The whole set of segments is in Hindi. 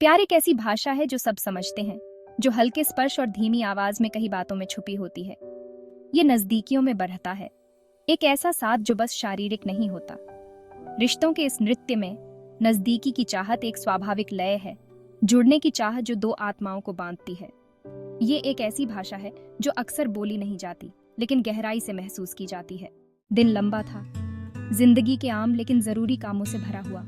प्यार एक ऐसी भाषा है जो सब समझते हैं, जो हल्के स्पर्श और धीमी आवाज में कई बातों में छुपी होती है। ये नजदीकियों में बढ़ता है, एक ऐसा साथ जो बस शारीरिक नहीं होता। रिश्तों के इस नृत्य में नजदीकी की चाहत एक स्वाभाविक लय है, जुड़ने की चाह जो दो आत्माओं को बांधती है। ये एक ऐसी भाषा है जो अक्सर बोली नहीं जाती, लेकिन गहराई से महसूस की जाती है। दिन लंबा था, जिंदगी के आम लेकिन जरूरी कामों से भरा हुआ।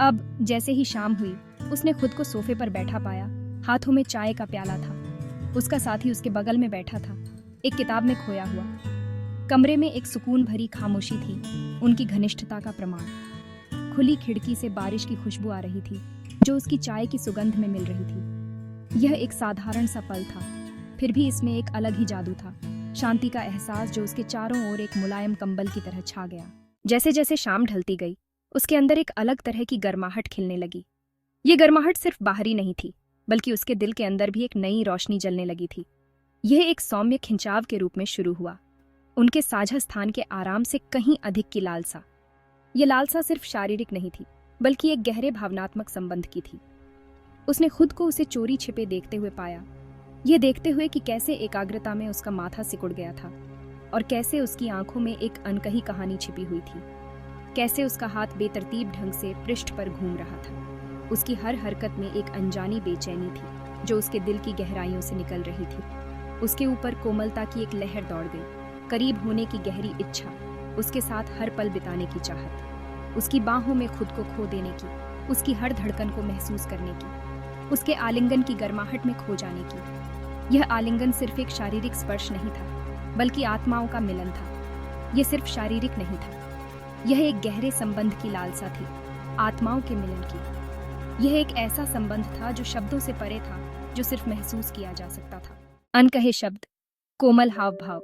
अब जैसे ही शाम हुई, उसने खुद को सोफे पर बैठा पाया। हाथों में चाय का प्याला था, उसका साथी उसके बगल में बैठा था, एक किताब में खोया हुआ। कमरे में एक सुकून भरी खामोशी थी, उनकी घनिष्ठता का प्रमाण। खुली खिड़की से बारिश की खुशबू आ रही थी, जो उसकी चाय की सुगंध में मिल रही थी। यह एक साधारण सा पल था, फिर भी इसमें एक अलग ही जादू था, शांति का एहसास जो उसके चारों ओर एक मुलायम कंबल की तरह छा गया। जैसे जैसे शाम ढलती गई, उसके अंदर एक अलग तरह की गर्माहट खिलने लगी। ये गर्माहट सिर्फ बाहरी नहीं थी, बल्कि उसके दिल के अंदर भी एक नई रोशनी जलने लगी थी। यह एक सौम्य खिंचाव के रूप में शुरू हुआ, उनके साझा स्थान के आराम से कहीं अधिक की लालसा। ये लालसा सिर्फ शारीरिक नहीं थी, बल्कि एक गहरे भावनात्मक संबंध की थी। उसने खुद को उसे चोरी छिपे देखते हुए पाया, ये देखते हुए कि कैसे एकाग्रता में उसका माथा सिकुड़ गया था और कैसे उसकी आंखों में एक अनकही कहानी छिपी हुई थी। कैसे उसका हाथ बेतरतीब ढंग से पृष्ठ पर घूम रहा था। उसकी हर हरकत में एक अनजानी बेचैनी थी, जो उसके दिल की गहराइयों से निकल रही थी। उसके ऊपर कोमलता की एक लहर दौड़ गई, करीब होने की गहरी इच्छा, उसके साथ हर पल बिताने की चाहत, उसकी बाहों में खुद को खो देने की, उसकी हर धड़कन को महसूस करने की, उसके आलिंगन की गर्माहट में खो जाने की। यह आलिंगन सिर्फ एक शारीरिक स्पर्श नहीं था, बल्कि आत्माओं का मिलन था। यह सिर्फ शारीरिक नहीं था, यह एक गहरे संबंध की लालसा थी, आत्माओं के मिलन की। यह एक ऐसा संबंध था जो शब्दों से परे था, जो सिर्फ महसूस किया जा सकता था। अनकहे शब्द, कोमल हाव भाव,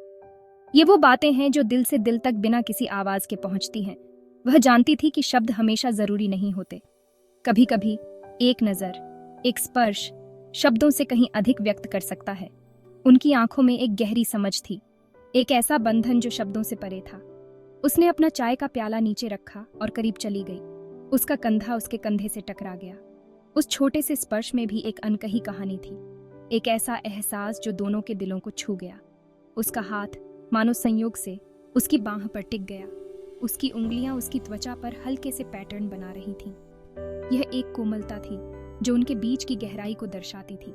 ये वो बातें हैं जो दिल से दिल तक बिना किसी आवाज के पहुंचती हैं। वह जानती थी कि शब्द हमेशा जरूरी नहीं होते। कभी कभी एक नजर, एक स्पर्श शब्दों से कहीं अधिक व्यक्त कर सकता है। उनकी आंखों में एक गहरी समझ थी, एक ऐसा बंधन जो शब्दों से परे था। उसने अपना चाय का प्याला नीचे रखा और करीब चली गई। उसका कंधा उसके कंधे से टकरा गया। उस छोटे से स्पर्श में भी एक अनकही कहानी थी, एक ऐसा एहसास जो दोनों के दिलों को छू गया। उसका हाथ मानो संयोग से उसकी बांह पर टिक गया। उसकी उंगलियां उसकी त्वचा पर हल्के से पैटर्न बना रही थीं। यह एक कोमलता थी जो उनके बीच की गहराई को दर्शाती थी।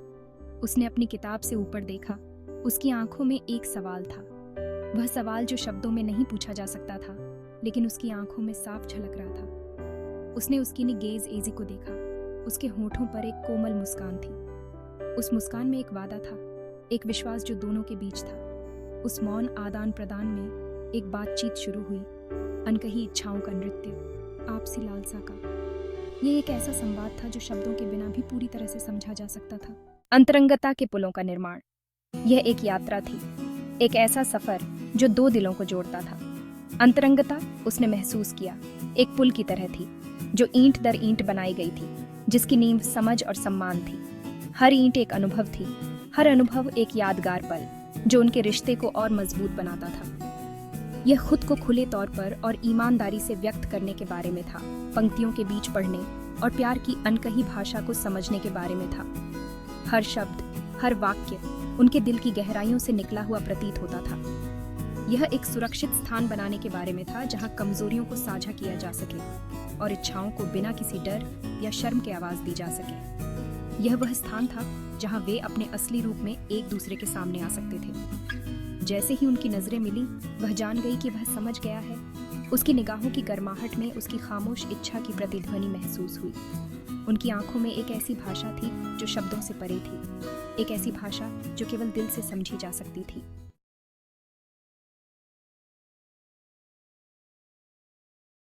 उसने अपनी किताब से ऊपर देखा। उसकी आंखों में एक सवाल था, वह सवाल जो शब्दों में नहीं पूछा जा सकता था, लेकिन उसकी आंखों में साफ झलक रहा था। उसने उसकी गेज एजी को देखा। उसके होठों पर एक कोमल मुस्कान थी। उस मुस्कान में एक वादा था, एक विश्वास जो दोनों के बीच था। उस मौन आदान प्रदान में एक बातचीत शुरू हुई, अनकही इच्छाओं का नृत्य, आपसी लालसा का। यह एक ऐसा संवाद था जो शब्दों के बिना भी पूरी तरह से समझा जा सकता था। अंतरंगता के पुलों का निर्माण, यह एक यात्रा थी, एक ऐसा सफर जो दो दिलों को जोड़ता था। अंतरंगता, उसने महसूस किया, एक पुल की तरह थी जो ईंट दर ईंट बनाई गई थी, जिसकी नींव समझ और सम्मान थी। हर ईंट एक अनुभव थी, हर अनुभव एक यादगार पल जो उनके रिश्ते को और मजबूत बनाता था। यह खुद को खुले तौर पर और ईमानदारी से व्यक्त करने के बारे में था, पंक्तियों के बीच पढ़ने और प्यार की अनकही भाषा को समझने के बारे में था। हर शब्द, हर वाक्य उनके दिल की गहराइयों से निकला हुआ प्रतीत होता था। यह एक सुरक्षित स्थान बनाने के बारे में था, जहां कमजोरियों को साझा किया जा सके और इच्छाओं को बिना किसी डर या शर्म के आवाज दी जा सके। यह वह स्थान था जहां वे अपने असली रूप में एक दूसरे के सामने आ सकते थे। जैसे ही उनकी नजरें मिली, वह जान गई कि वह समझ गया है। उसकी निगाहों की गर्माहट में उसकी खामोश इच्छा की प्रतिध्वनि महसूस हुई। उनकी आंखों में एक ऐसी भाषा थी जो शब्दों से परे थी, एक ऐसी भाषा जो केवल दिल से समझी जा सकती थी।